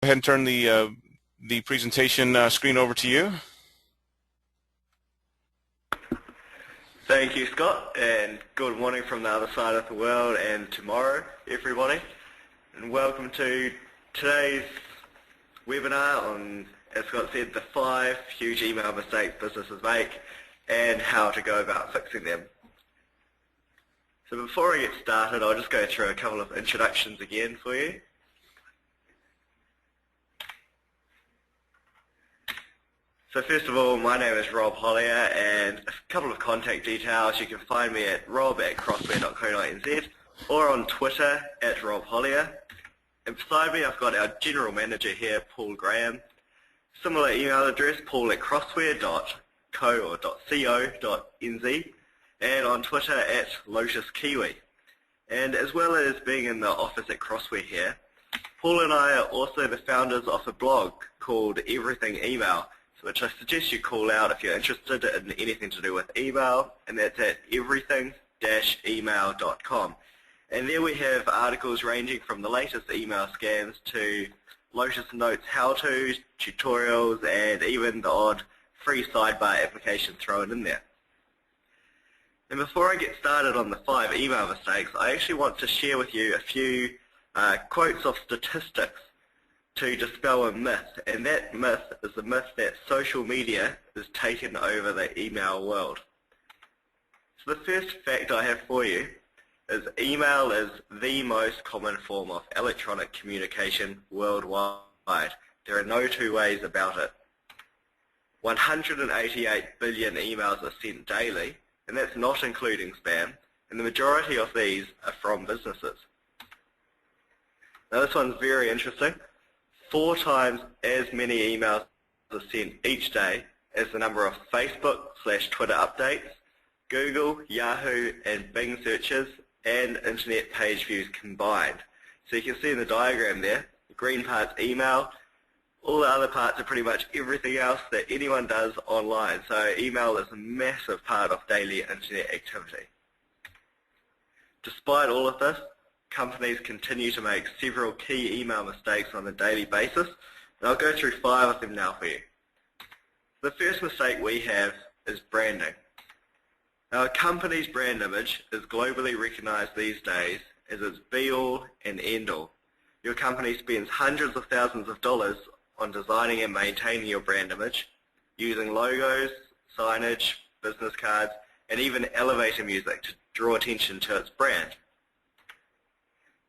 Go ahead and turn the presentation screen over to you. Thank you, Scott, and good morning from the other side of the world and tomorrow, everybody. And welcome to today's webinar on, as Scott said, the 5 huge email mistakes businesses make and how to go about fixing them. So before I get started, I'll just go through a couple of introductions again for you. So first of all, my name is Rob Hollier, and a couple of contact details. You can find me at rob@crossware.co.nz or on Twitter at Rob Hollier. And beside me, I've got our general manager here, Paul Graham. Similar email address, paul@crossware.co or .co.nz, and on Twitter at Lotus Kiwi. And as well as being in the office at Crossware here, Paul and I are also the founders of a blog called Everything Email, which I suggest you call out if you're interested in anything to do with email, and that's at everything-email.com. And there we have articles ranging from the latest email scams to Lotus Notes how-tos, tutorials, and even the odd free sidebar application thrown in there. And before I get started on the 5 email mistakes, I actually want to share with you a few quotes of statistics to dispel a myth, and that myth is the myth that social media is taken over the email world. So the first fact I have for you is email is the most common form of electronic communication worldwide. There are no two ways about it. 188 billion emails are sent daily, and that's not including spam, and the majority of these are from businesses. Now this one's very interesting. 4 times as many emails are sent each day as the number of Facebook/Twitter updates, Google, Yahoo, and Bing searches, and internet page views combined. So you can see in the diagram there, the green part's email, all the other parts are pretty much everything else that anyone does online. So email is a massive part of daily internet activity. Despite all of this, companies continue to make several key email mistakes on a daily basis, and I'll go through 5 of them now for you. The first mistake we have is branding. Now, a company's brand image is globally recognized these days as its be-all and end-all. Your company spends hundreds of thousands of dollars on designing and maintaining your brand image, using logos, signage, business cards, and even elevator music to draw attention to its brand.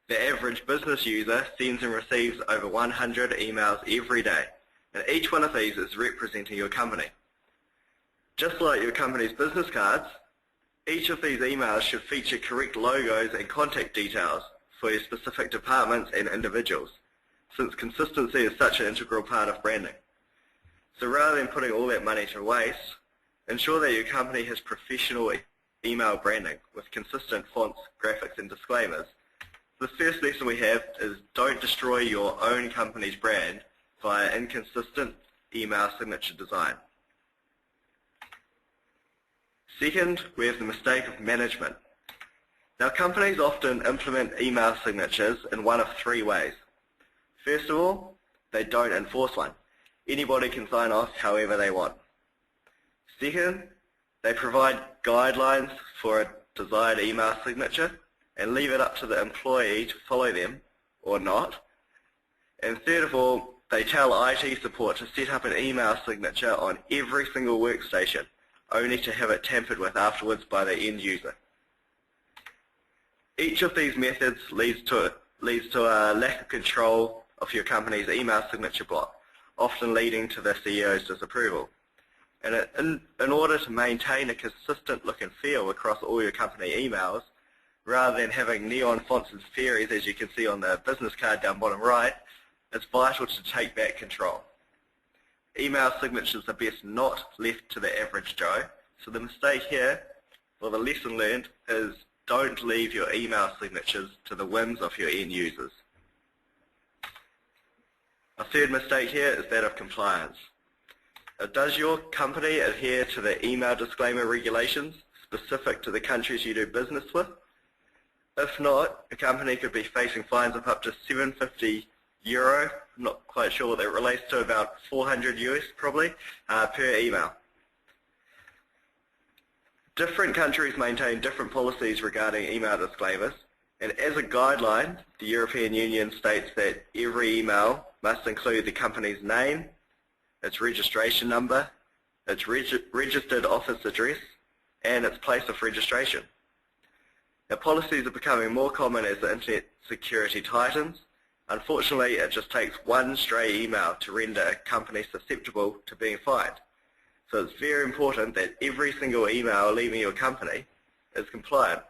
The average business user sends and receives over 100 emails every day, and each one of these is representing your company. Just like your company's business cards, each of these emails should feature correct logos and contact details for your specific departments and individuals, since consistency is such an integral part of branding. So rather than putting all that money to waste, ensure that your company has professional email branding with consistent fonts, graphics, and disclaimers. The first lesson we have is don't destroy your own company's brand via inconsistent email signature design. Second, we have the mistake of management. Now, companies often implement email signatures in one of 3 ways. First of all, they don't enforce one. Anybody can sign off however they want. Second, they provide guidelines for a desired email signature and leave it up to the employee to follow them or not. And third of all, they tell IT support to set up an email signature on every single workstation, only to have it tampered with afterwards by the end user. Each of these methods leads to a lack of control of your company's email signature block, often leading to the CEO's disapproval. And in order to maintain a consistent look and feel across all your company emails, rather than having neon fonts and fairies, as you can see on the business card down bottom right, it's vital to take back control. Email signatures are best not left to the average Joe, so the mistake here, or the lesson learned, is don't leave your email signatures to the whims of your end users. A third mistake here is that of compliance. Does your company adhere to the email disclaimer regulations specific to the countries you do business with? If not, a company could be facing fines of up to $750 euro. I'm not quite sure what that relates to, about 400 US probably, per email. Different countries maintain different policies regarding email disclaimers, and as a guideline, the European Union states that every email must include the company's name, its registration number, its registered office address, and its place of registration. Now, policies are becoming more common as the internet security tightens. Unfortunately, it just takes one stray email to render a company susceptible to being fined. So it's very important that every single email leaving your company is compliant.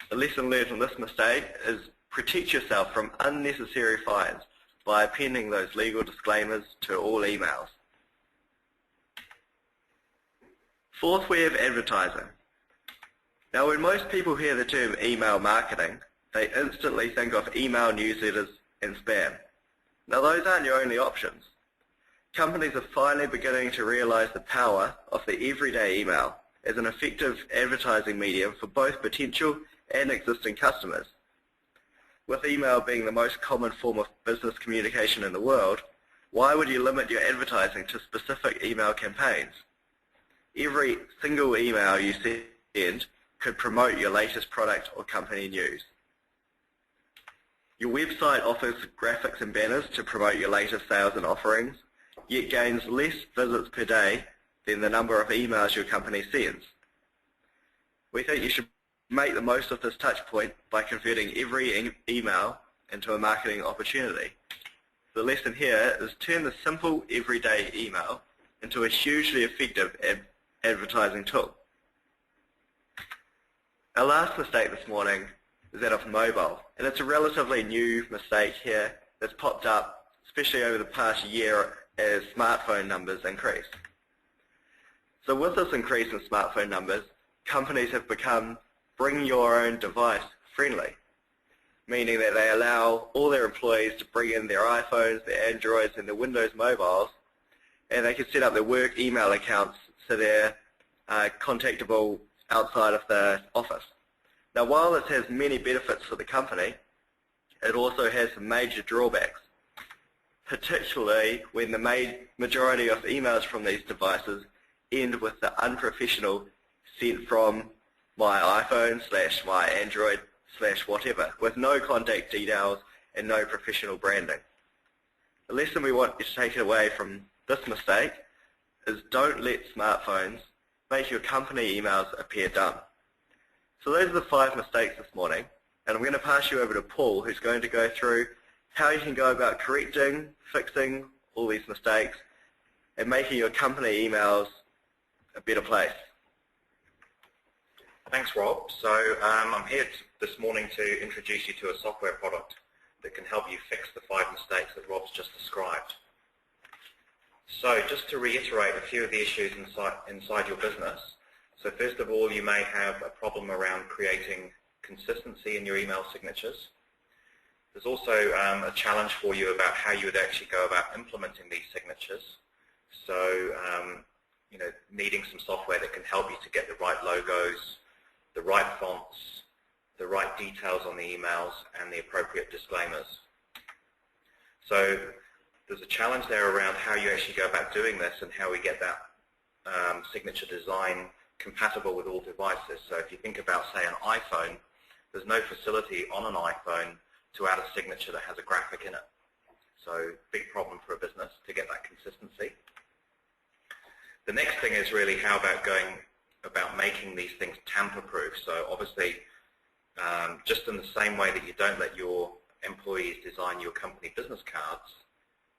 The lesson learned from this mistake is protect yourself from unnecessary fines by appending those legal disclaimers to all emails. Fourth, we have advertising. Now, when most people hear the term email marketing, they instantly think of email newsletters and spam. Now, those aren't your only options. Companies are finally beginning to realize the power of the everyday email as an effective advertising medium for both potential and existing customers. With email being the most common form of business communication in the world, why would you limit your advertising to specific email campaigns? Every single email you send could promote your latest product or company news. Your website offers graphics and banners to promote your latest sales and offerings, yet gains less visits per day than the number of emails your company sends. We think you should make the most of this touch point by converting every email into a marketing opportunity. The lesson here is turn the simple everyday email into a hugely effective advertising tool. Our last mistake this morning is that of mobile, and it's a relatively new mistake here that's popped up, especially over the past year as smartphone numbers increase. So with this increase in smartphone numbers, companies have become bring your own device friendly, meaning that they allow all their employees to bring in their iPhones, their Androids, and their Windows mobiles, and they can set up their work email accounts so they're contactable outside of the office. Now, while this has many benefits for the company, it also has some major drawbacks, particularly when the majority of emails from these devices end with the unprofessional sent from my iPhone / my Android / whatever, with no contact details and no professional branding. The lesson we want you to take away from this mistake is don't let smartphones make your company emails appear dumb. So those are the 5 mistakes this morning, and I'm going to pass you over to Paul, who's going to go through how you can go about correcting, fixing all these mistakes, and making your company emails a better place. Thanks, Rob. So I'm here this morning to introduce you to a software product that can help you fix the 5 mistakes that Rob's just described. So just to reiterate a few of the issues inside your business. So first of all, you may have a problem around creating consistency in your email signatures. There's also a challenge for you about how you would actually go about implementing these signatures. So, needing some software that can help you to get the right logos, the right fonts, the right details on the emails, and the appropriate disclaimers. So there's a challenge there around how you actually go about doing this and how we get that signature design compatible with all devices. So if you think about, say, an iPhone, there's no facility on an iPhone to add a signature that has a graphic in it. So big problem for a business to get that consistency. The next thing is really how about going about making these things tamper-proof. So obviously, just in the same way that you don't let your employees design your company business cards,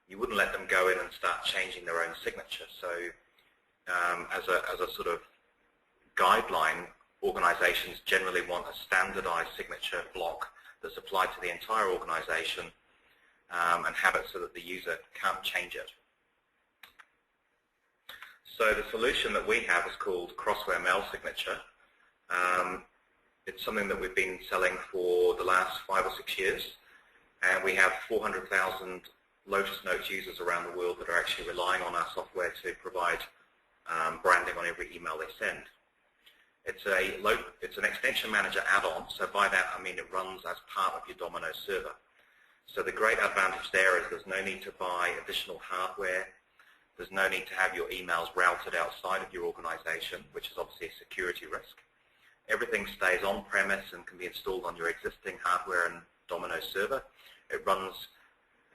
you wouldn't let them go in and start changing their own signature. So as a sort of guideline, organizations generally want a standardized signature block that's applied to the entire organization and have it so that the user can't change it. So the solution that we have is called Crossware Mail Signature. It's something that we've been selling for the last 5 or 6 years, and we have 400,000 Lotus Notes users around the world that are actually relying on our software to provide branding on every email they send. It's an extension manager add-on, so by that I mean it runs as part of your Domino server. So the great advantage there is there's no need to buy additional hardware. There's no need to have your emails routed outside of your organization, which is obviously a security risk. Everything stays on-premise and can be installed on your existing hardware and Domino server. It runs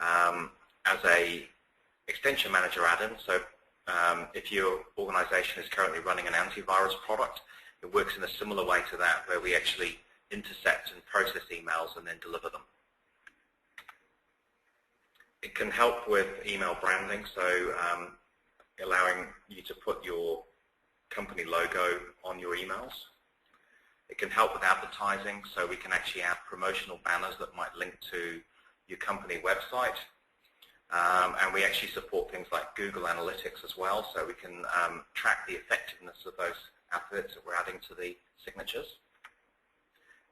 as a extension manager add-in, so if your organization is currently running an antivirus product, it works in a similar way to that, where we actually intercept and process emails and then deliver them. It can help with email branding, so allowing you to put your company logo on your emails. It can help with advertising, so we can actually add promotional banners that might link to your company website. And we actually support things like Google Analytics as well, so we can track the effectiveness of those adverts that we're adding to the signatures.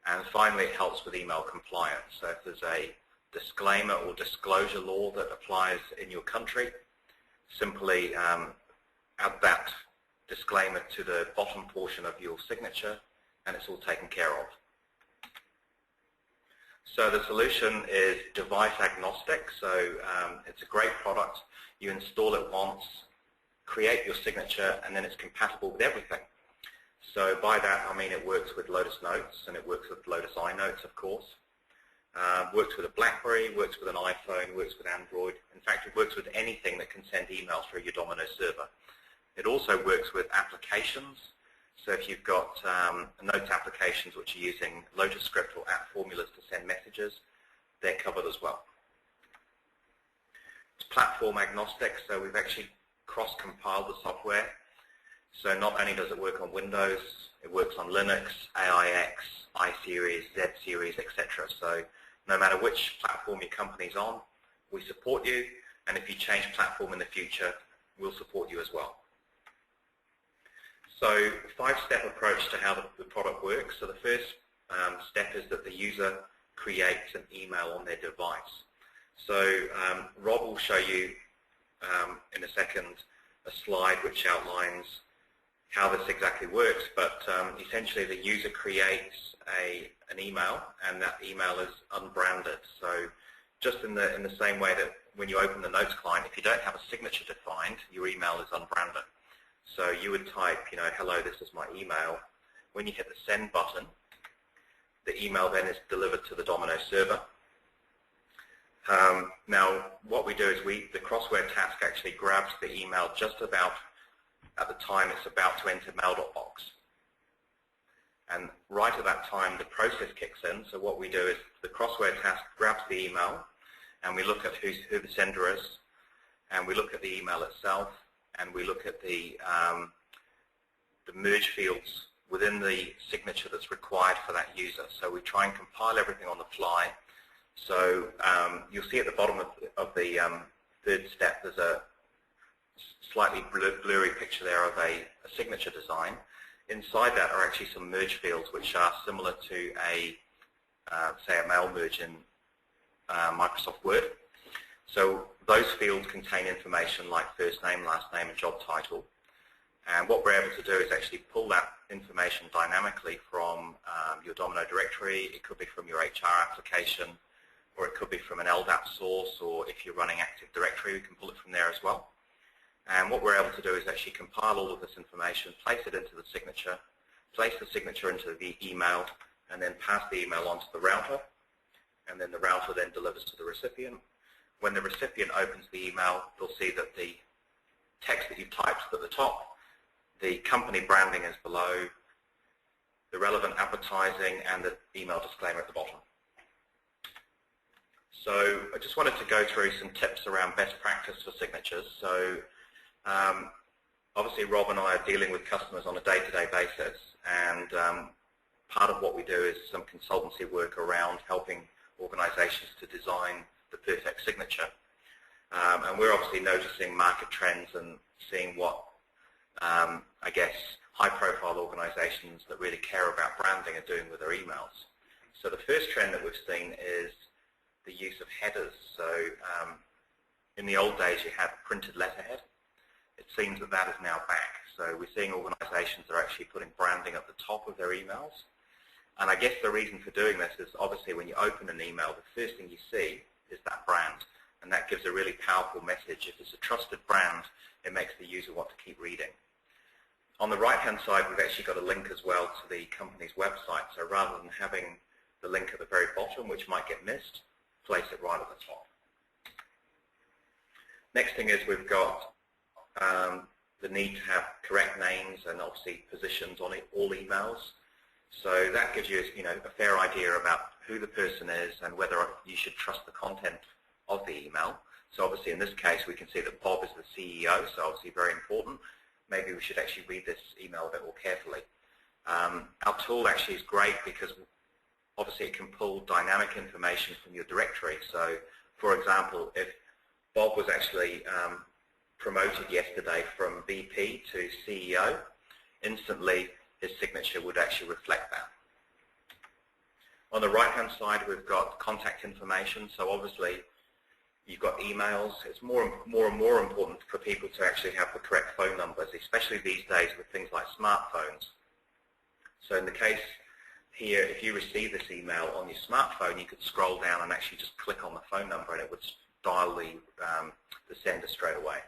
And finally, it helps with email compliance. So if there's a disclaimer or disclosure law that applies in your country, simply add that disclaimer to the bottom portion of your signature, and it's all taken care of. So the solution is device agnostic, so it's a great product. You install it once, create your signature, and then it's compatible with everything. So by that I mean it works with Lotus Notes, and it works with Lotus iNotes, of course. Works with a BlackBerry, works with an iPhone, works with Android. In fact, it works with anything that can send emails through your Domino server. It also works with applications. So if you've got Notes applications which are using Lotus script or app formulas to send messages, they're covered as well. It's platform agnostic, so we've actually cross-compiled the software. So not only does it work on Windows, it works on Linux, AIX, iSeries, Z-Series, etc. So no matter which platform your company's on, we support you, and if you change platform in the future, we'll support you as well. So five-step approach to how the product works. So the first step is that the user creates an email on their device. So Rob will show you in a second a slide which outlines how this exactly works, but essentially the user creates an email, and that email is unbranded. So just in the same way that when you open the Notes client, if you don't have a signature defined, your email is unbranded. So you would type, hello, this is my email. When you hit the send button, the email then is delivered to the Domino server. Now, what we do is the crossword task actually grabs the email just about at the time it's about to enter mail.box. And right at that time, the process kicks in. So what we do is the crossword task grabs the email, and we look at who the sender is, and we look at the email itself, and we look at the merge fields within the signature that's required for that user. So we try and compile everything on the fly. So you'll see at the bottom of the third step, there's a slightly blurry picture there of a signature design. Inside that are actually some merge fields which are similar to say a mail merge in Microsoft Word. So those fields contain information like first name, last name, and job title. And what we're able to do is actually pull that information dynamically from your Domino directory. It could be from your HR application, or it could be from an LDAP source, or if you're running Active Directory, we can pull it from there as well. And what we're able to do is actually compile all of this information, place it into the signature, place the signature into the email, and then pass the email on to the router. And then the router then delivers to the recipient. When the recipient opens the email, they'll see that the text that you've typed is at the top, the company branding is below, the relevant advertising, and the email disclaimer at the bottom. So I just wanted to go through some tips around best practice for signatures. So obviously Rob and I are dealing with customers on a day-to-day basis, and part of what we do is some consultancy work around helping organizations to design the perfect signature. And we're obviously noticing market trends and seeing what, I guess, high-profile organizations that really care about branding are doing with their emails. So the first trend that we've seen is the use of headers. So in the old days, you had printed letterhead. It seems that that is now back. So we're seeing organizations that are actually putting branding at the top of their emails. And I guess the reason for doing this is obviously when you open an email, the first thing you see is that brand. And that gives a really powerful message. If it's a trusted brand, it makes the user want to keep reading. On the right-hand side, we've actually got a link as well to the company's website. So rather than having the link at the very bottom, which might get missed, place it right at the top. Next thing is we've got the need to have correct names and obviously positions on all emails. So that gives you, a fair idea about who the person is and whether you should trust the content of the email. So obviously in this case we can see that Bob is the CEO, so obviously very important. Maybe we should actually read this email a bit more carefully. Our tool actually is great because obviously it can pull dynamic information from your directory. So for example, if Bob was actually promoted yesterday from VP to CEO, instantly his signature would actually reflect that. On the right-hand side, we've got contact information. So obviously, you've got emails. It's more and more important for people to actually have the correct phone numbers, especially these days with things like smartphones. So in the case here, if you receive this email on your smartphone, you could scroll down and actually just click on the phone number, and it would dial the sender straight away.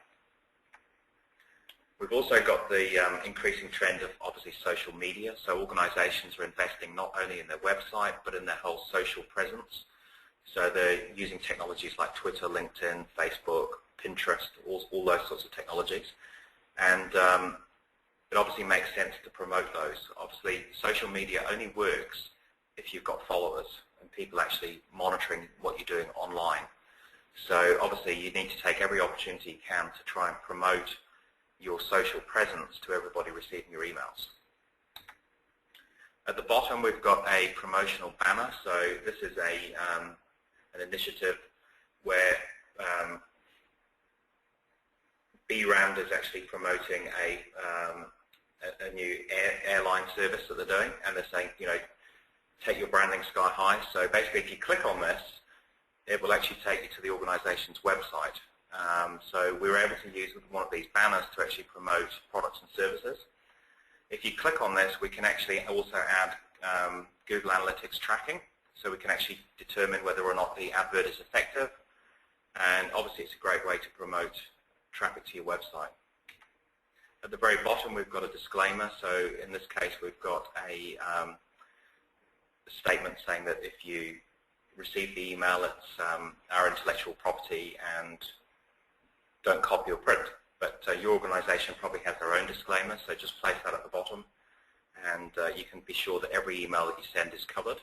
We've also got the increasing trend of obviously social media. So organizations are investing not only in their website but in their whole social presence. So they're using technologies like Twitter, LinkedIn, Facebook, Pinterest, all those sorts of technologies. And it obviously makes sense to promote those. Obviously social media only works if you've got followers and people actually monitoring what you're doing online. So obviously you need to take every opportunity you can to try and promote your social presence to everybody receiving your emails. At the bottom we've got a promotional banner. So this is an initiative where BRAND is actually promoting a new airline service that they're doing, and they're saying, take your branding sky high. So basically if you click on this, it will actually take you to the organization's website. So we were able to use one of these banners to actually promote products and services. If you click on this, we can actually also add Google Analytics tracking, so we can actually determine whether or not the advert is effective, and obviously it's a great way to promote traffic to your website. At the very bottom we've got a disclaimer. So in this case we've got a statement saying that if you receive the email, it's our intellectual property and don't copy or print. But your organization probably has their own disclaimer, so just place that at the bottom, and you can be sure that every email that you send is covered.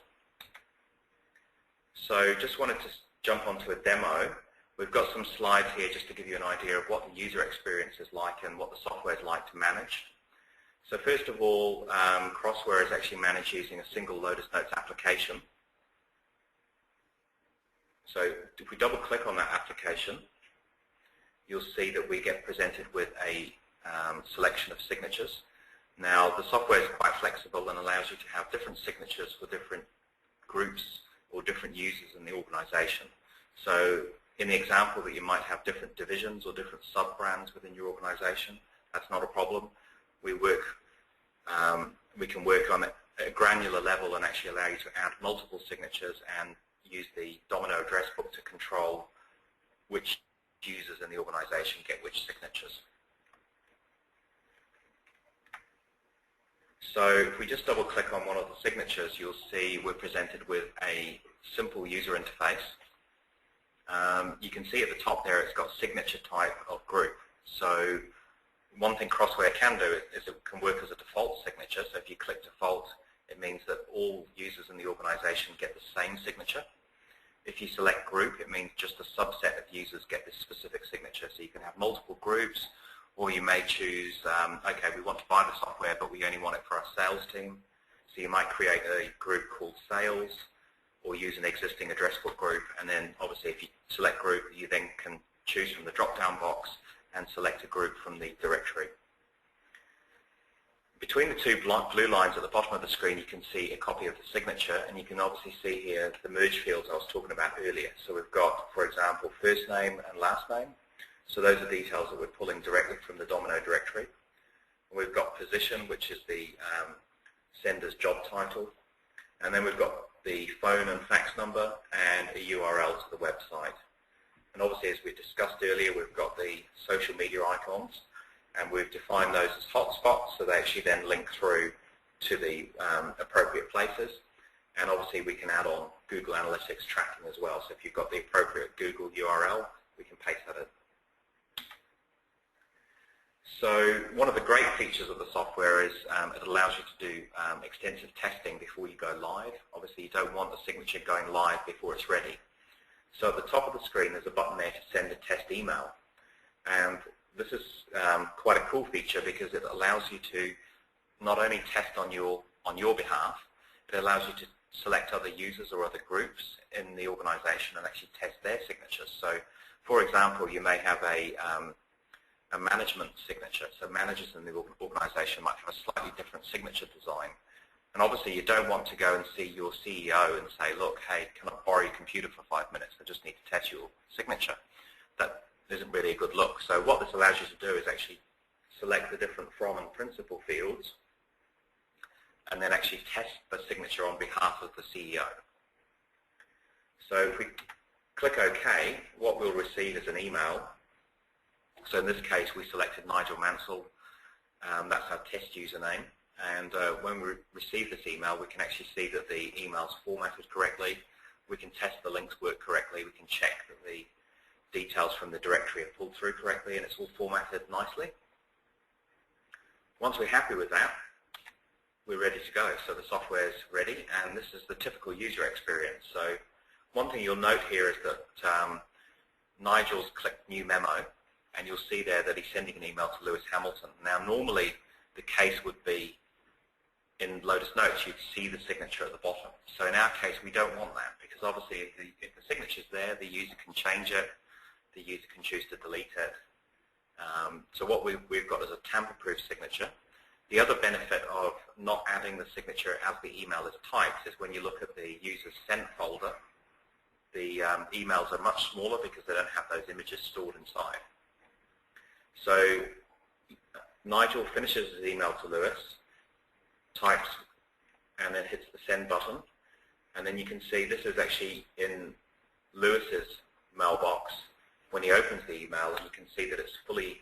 So just wanted to jump onto a demo. We've got some slides here just to give you an idea of what the user experience is like and what the software is like to manage. So first of all, Crossware is actually managed using a single Lotus Notes application. So if we double click on that application, you'll see that we get presented with a selection of signatures. Now the software is quite flexible and allows you to have different signatures for different groups or different users in the organization. So in the example that you might have different divisions or different sub-brands within your organization, that's not a problem. We can work on it at a granular level and actually allow you to add multiple signatures and use the Domino address book to control which users in the organization get which signatures. So if we just double click on one of the signatures, you'll see we're presented with a simple user interface. You can see at the top there it's got signature type of group. So one thing Crossware can do is it can work as a default signature. So if you click default, it means that all users in the organization get the same signature. If you select group, it means just a subset of users get this specific signature. So you can have multiple groups, or you may choose, okay, we want to buy the software, but we only want it for our sales team. So you might create a group called sales, or use an existing address book group. And then obviously if you select group, you then can choose from the drop-down box and select a group from the directory. Between the two blue lines at the bottom of the screen, you can see a copy of the signature, and you can obviously see here the merge fields I was talking about earlier. So we've got, for example, first name and last name. So those are details that we're pulling directly from the Domino directory. And we've got position, which is the sender's job title. And then we've got the phone and fax number and a URL to the website. And obviously, as we discussed earlier, we've got the social media icons, and we've defined those as hotspots, so they actually then link through to the appropriate places. And obviously, we can add on Google Analytics tracking as well. So if you've got the appropriate Google URL, we can paste that in. So one of the great features of the software is it allows you to do extensive testing before you go live. Obviously, you don't want the signature going live before it's ready. So at the top of the screen, there's a button there to send a test email. And this is quite a cool feature because it allows you to not only test on your behalf, it allows you to select other users or other groups in the organization and actually test their signatures. So, for example, you may have a management signature. So managers in the organization might have a slightly different signature design. And obviously you don't want to go and see your CEO and say, look, hey, can I borrow your computer for 5 minutes? I just need to test your signature. That isn't really a good look. So what this allows you to do is actually select the different from and principal fields and then actually test the signature on behalf of the CEO. So if we click OK, what we'll receive is an email. So in this case, we selected Nigel Mansell. That's our test username. And when we receive this email, we can actually see that the email's formatted correctly. We can test the links work correctly. We can check that the details from the directory are pulled through correctly, and it's all formatted nicely. Once we're happy with that, we're ready to go. So the software is ready, and this is the typical user experience. So one thing you'll note here is that Nigel's clicked New Memo, and you'll see there that he's sending an email to Lewis Hamilton. Now, normally the case would be in Lotus Notes, you'd see the signature at the bottom. So in our case, we don't want that because obviously if the signature's there, the user can change it, the user can choose to delete it. So what we've got is a tamper-proof signature. The other benefit of not adding the signature as the email is typed is when you look at the user's sent folder, the emails are much smaller because they don't have those images stored inside. So Nigel finishes his email to Lewis, types, and then hits the send button. And then you can see this is actually in Lewis's mailbox when he opens the email, and you can see that it's fully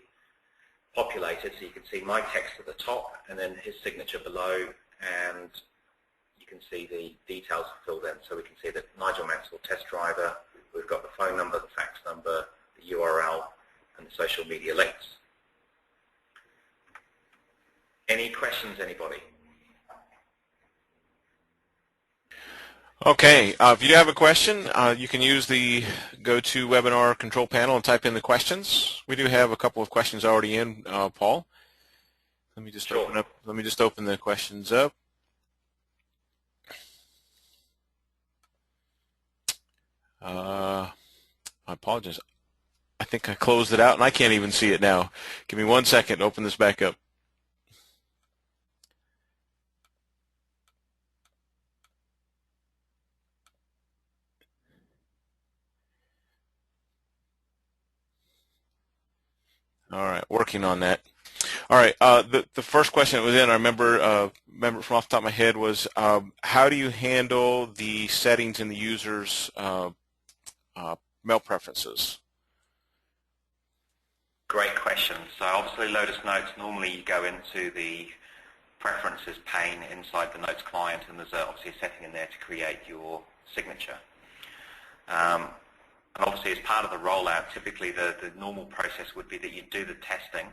populated. So you can see my text at the top and then his signature below, and you can see the details filled in. So we can see that Nigel Mansell test driver, we've got the phone number, the fax number, the URL, and the social media links. Any questions, anybody? Okay, if you have a question, you can use the GoToWebinar control panel and type in the questions. We do have a couple of questions already in, Paul. Let me just open up. Let me just open the questions up. I apologize. I think I closed it out and I can't even see it now. Give me 1 second to open this back up. All right, working on that. All right, the first question that was in, I remember from off the top of my head, was how do you handle the settings in the user's mail preferences? Great question. So obviously Lotus Notes, normally you go into the preferences pane inside the Notes client, and there's obviously a setting in there to create your signature. And obviously as part of the rollout, typically the normal process would be that you do the testing,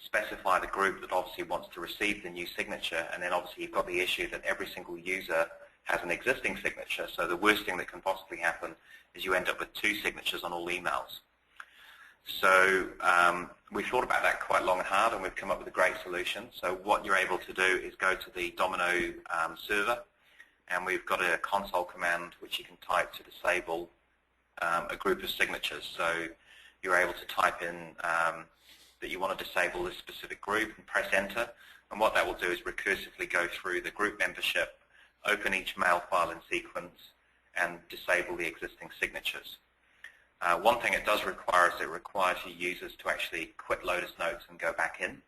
specify the group that obviously wants to receive the new signature, and then obviously you've got the issue that every single user has an existing signature. So the worst thing that can possibly happen is you end up with 2 signatures on all emails. So we thought about that quite long and hard, and we've come up with a great solution. So what you're able to do is go to the Domino server, and we've got a console command which you can type to disable a group of signatures. So you're able to type in that you want to disable this specific group and press enter, and what that will do is recursively go through the group membership, open each mail file in sequence, and disable the existing signatures. One thing it does require is it requires your users to actually quit Lotus Notes and go back in.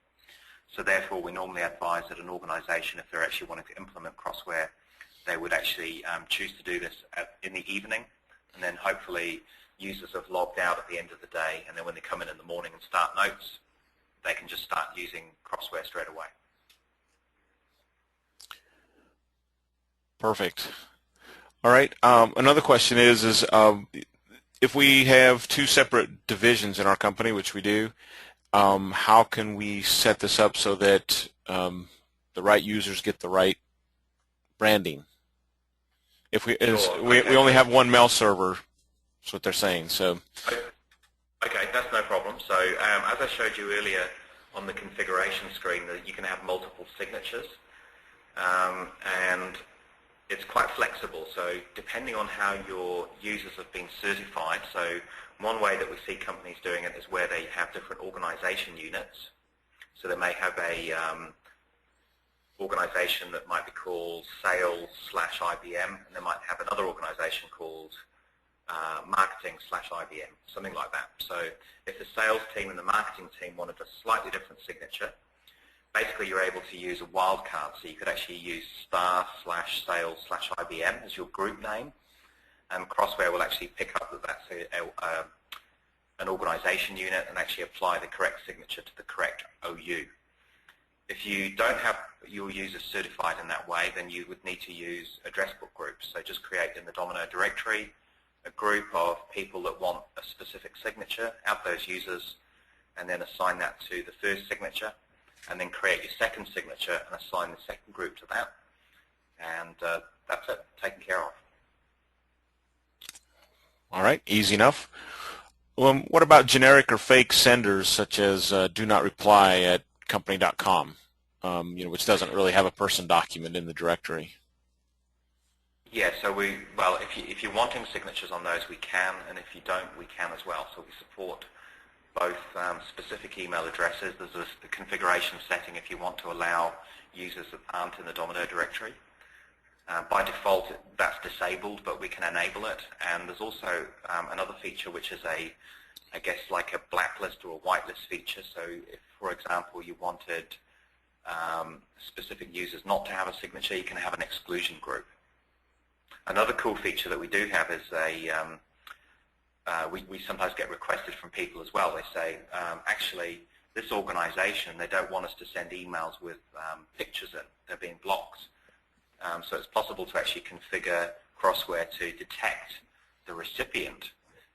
So therefore we normally advise that an organization, if they're actually wanting to implement Crossware, they would actually choose to do this in the evening, and then hopefully users have logged out at the end of the day, and then when they come in the morning and start notes, they can just start using Crossware straight away. Perfect. All right. Another question is if we have two separate divisions in our company, which we do, how can we set this up so that the right users get the right branding? If we only have one mail server, that's what they're saying. So. Okay, that's no problem. So as I showed you earlier on the configuration screen, that you can have multiple signatures, and it's quite flexible. So depending on how your users have been certified, so one way that we see companies doing it is where they have different organization units. So they may have a organization that might be called sales/IBM, and they might have another organization called marketing/IBM, something like that. So if the sales team and the marketing team wanted a slightly different signature, basically you're able to use a wildcard. So you could actually use star/sales/IBM as your group name, and Crossware will actually pick up that that's an organization unit and actually apply the correct signature to the correct OU. If you don't have your users certified in that way, then you would need to use address book groups. So just create in the Domino directory a group of people that want a specific signature, add those users, and then assign that to the first signature, and then create your second signature and assign the second group to that. And that's it, taken care of. All right, easy enough. What about generic or fake senders such as do not reply at company.com, which doesn't really have a person document in the directory? Yeah, so if you're wanting signatures on those, we can, and if you don't, we can as well. So we support both specific email addresses. There's a configuration setting if you want to allow users that aren't in the Domino directory. By default, that's disabled, but we can enable it. And there's also another feature which is I guess like a blacklist or a whitelist feature. So if, for example, you wanted specific users not to have a signature, you can have an exclusion group. Another cool feature that we do have is we sometimes get requested from people as well. They say, actually, this organization, they don't want us to send emails with pictures in. They're being blocked. So it's possible to actually configure Crossware to detect the recipient.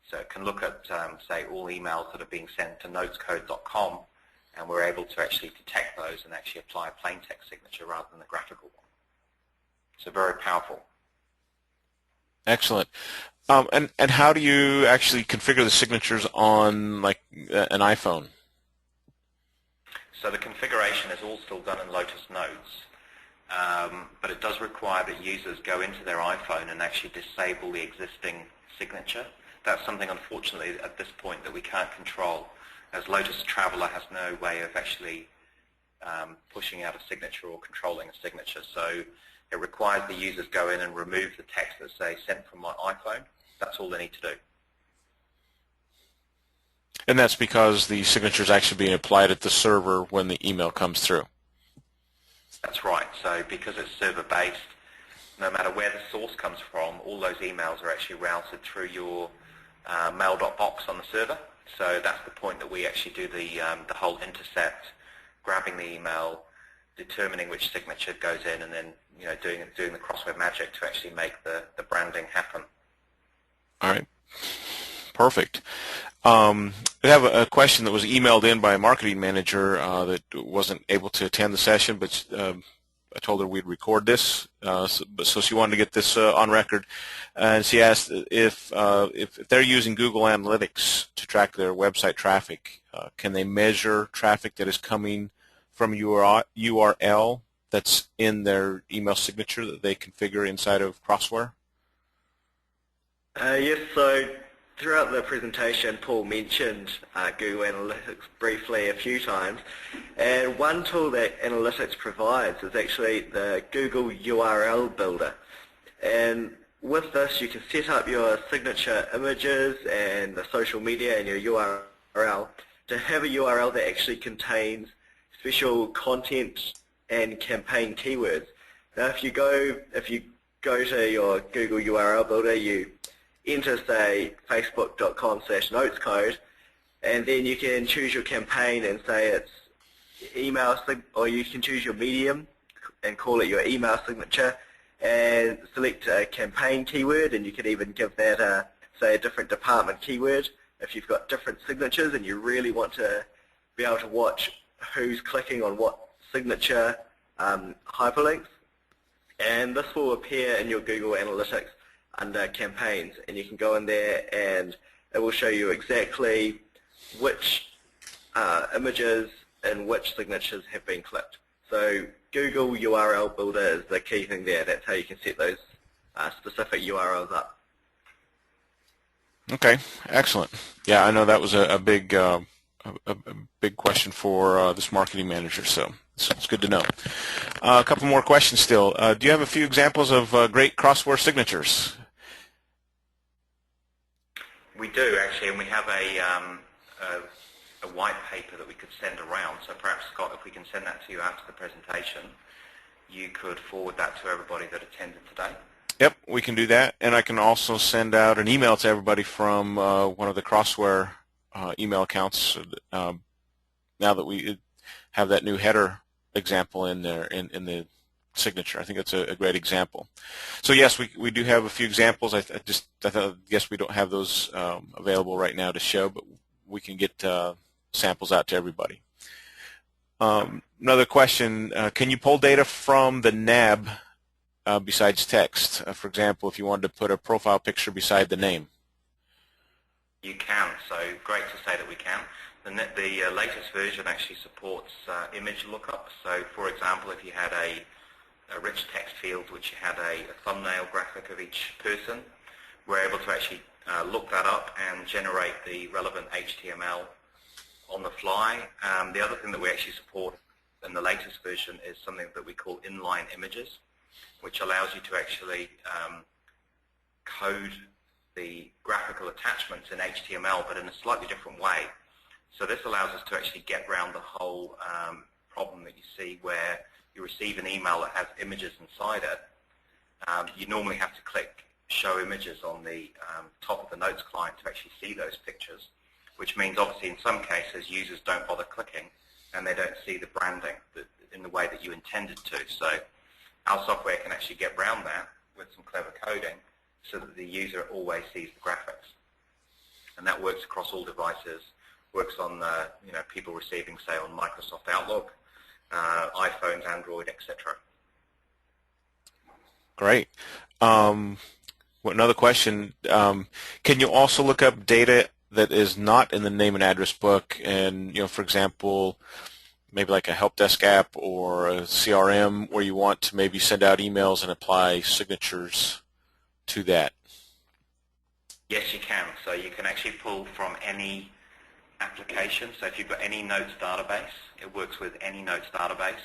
So it can look at, say, all emails that are being sent to notescode.com, and we're able to actually detect those and actually apply a plain text signature rather than the graphical one. So very powerful. Excellent. And how do you actually configure the signatures on like an iPhone? So the configuration is all still done in Lotus Notes, but it does require that users go into their iPhone and actually disable the existing signature. That's something, unfortunately, at this point that we can't control, as Lotus Traveler has no way of actually pushing out a signature or controlling a signature. So it requires the users go in and remove the text that's, say, sent from my iPhone. That's all they need to do. And that's because the signature is actually being applied at the server when the email comes through. That's right. So because it's server-based, no matter where the source comes from, all those emails are actually routed through your mail.box on the server. So that's the point that we actually do the whole intercept, grabbing the email, determining which signature goes in, and then doing the Crossware magic to actually make the branding happen. All right, perfect. We have a question that was emailed in by a marketing manager that wasn't able to attend the session, but I told her we'd record this, so she wanted to get this on record. And she asked if they're using Google Analytics to track their website traffic, can they measure traffic that is coming from URL that's in their email signature that they configure inside of Crossware? Yes, so throughout the presentation, Paul mentioned Google Analytics briefly a few times, and one tool that Analytics provides is actually the Google URL Builder. And with this, you can set up your signature images and the social media and your URL to have a URL that actually contains special content and campaign keywords. Now, if you go to your Google URL builder, you enter, say, facebook.com/notes code, and then you can choose your campaign and say it's email, or you can choose your medium and call it your email signature, and select a campaign keyword, and you can even give that, say, a different department keyword if you've got different signatures and you really want to be able to watch who's clicking on what signature hyperlinks. And this will appear in your Google Analytics under campaigns, and you can go in there and it will show you exactly which images and which signatures have been clicked. So Google URL Builder is the key thing there. That's how you can set those specific URLs up. Okay, excellent. Yeah, I know that was a big big question for this marketing manager, so it's good to know. A couple more questions still. Do you have a few examples of great crossword signatures? We do, actually, and we have a white paper that we could send around. So perhaps, Scott, if we can send that to you after the presentation, you could forward that to everybody that attended today. Yep, we can do that, and I can also send out an email to everybody from one of the Crossware email accounts now that we have that new header example in there in the signature. I think that's a great example. So yes, we do have a few examples. I guess we don't have those available right now to show, but we can get samples out to everybody. Another question, can you pull data from the NAB besides text? For example, if you wanted to put a profile picture beside the name. You can, so great to say that we can. The latest version actually supports image lookup. So for example, if you had a rich text field which you had a thumbnail graphic of each person, we're able to actually look that up and generate the relevant HTML on the fly. The other thing that we actually support in the latest version is something that we call inline images, which allows you to actually code the graphical attachments in HTML, but in a slightly different way. So this allows us to actually get around the whole problem that you see where you receive an email that has images inside it. You normally have to click Show Images on the top of the Notes client to actually see those pictures, which means obviously in some cases users don't bother clicking and they don't see the branding in the way that you intended to. So our software can actually get around that with some clever coding so that the user always sees the graphics. And that works across all devices, works on people receiving, say, on Microsoft Outlook, iPhones, Android, etc. Great. Another question, can you also look up data that is not in the name and address book and, for example, maybe like a help desk app or a CRM where you want to maybe send out emails and apply signatures to that? Yes, you can. So you can actually pull from any application. So if you've got any Notes database, it works with any Notes database.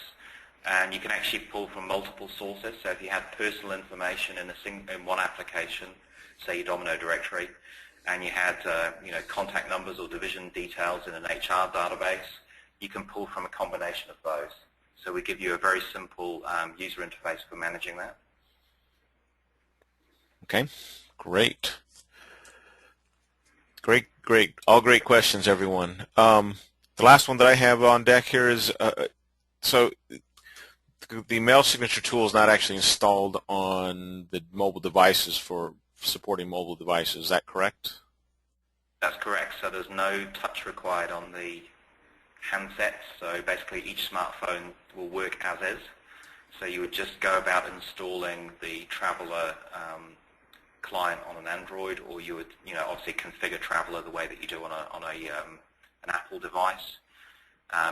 And you can actually pull from multiple sources. So if you have personal information in one application, say your Domino directory, and you had contact numbers or division details in an HR database, you can pull from a combination of those. So we give you a very simple user interface for managing that. Okay, great. Great. All great questions, everyone. The last one that I have on deck here is, so the mail signature tool is not actually installed on the mobile devices for supporting mobile devices. Is that correct? That's correct. So there's no touch required on the handsets. So basically each smartphone will work as is. So you would just go about installing the Traveler client on an Android, or you would obviously configure Traveler the way that you do on an Apple device.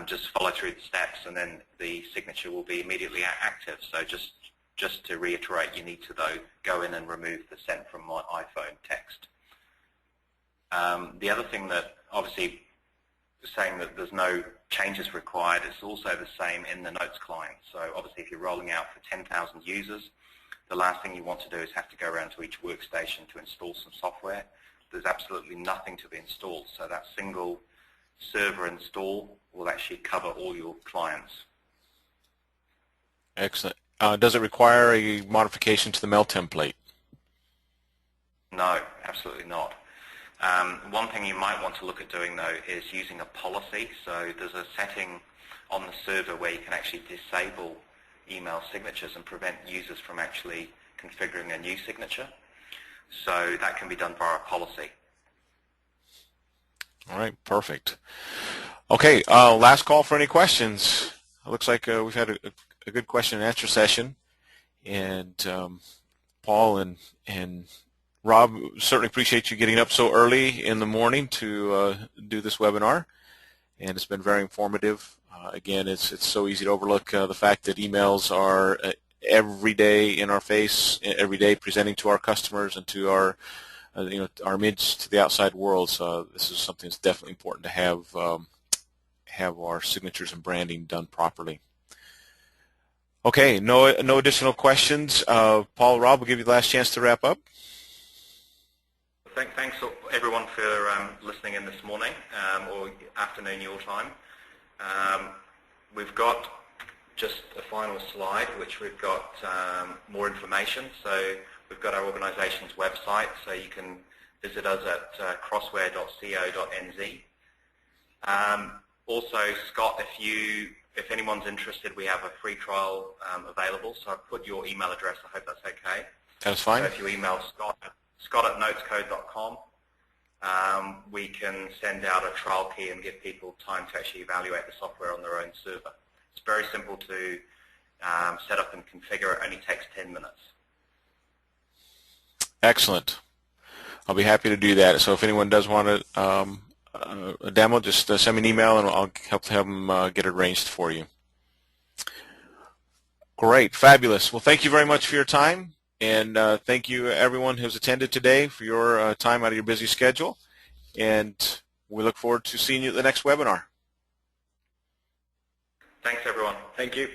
Just follow through the steps, and then the signature will be immediately active. So just to reiterate, you need to though go in and remove the sent from my iPhone text. The other thing that obviously saying that there's no changes required is also the same in the Notes client. So obviously if you're rolling out for 10,000 users, the last thing you want to do is have to go around to each workstation to install some software. There's absolutely nothing to be installed. So that single server install will actually cover all your clients. Excellent. Does it require a modification to the mail template? No, absolutely not. One thing you might want to look at doing, though, is using a policy. So there's a setting on the server where you can actually disable email signatures and prevent users from actually configuring a new signature. So that can be done via a policy. All right, perfect. Okay, last call for any questions. It looks like we've had a good question and answer session, and Paul and Rob, certainly appreciate you getting up so early in the morning to do this webinar, and it's been very informative. Again, it's so easy to overlook the fact that emails are every day in our face, every day presenting to our customers and to our our image to the outside world. So this is something that's definitely important to have our signatures and branding done properly. Okay, no additional questions. Paul, Rob, we'll give you the last chance to wrap up. Thanks everyone for listening in this morning or afternoon your time. We've got just a final slide, which we've got more information. So we've got our organisation's website, so you can visit us at crossware.co.nz. Also, Scott, if anyone's interested, we have a free trial available. So I've put your email address. I hope that's okay. That's fine. So if you email Scott@notescode.com, we can send out a trial key and give people time to actually evaluate the software on their own server. It's very simple to set up and configure. It only takes 10 minutes. Excellent. I'll be happy to do that. So if anyone does want a demo, just send me an email and I'll help them get it arranged for you. Great. Fabulous. Well, thank you very much for your time. And thank you, everyone who's attended today, for your time out of your busy schedule. And we look forward to seeing you at the next webinar. Thanks, everyone. Thank you.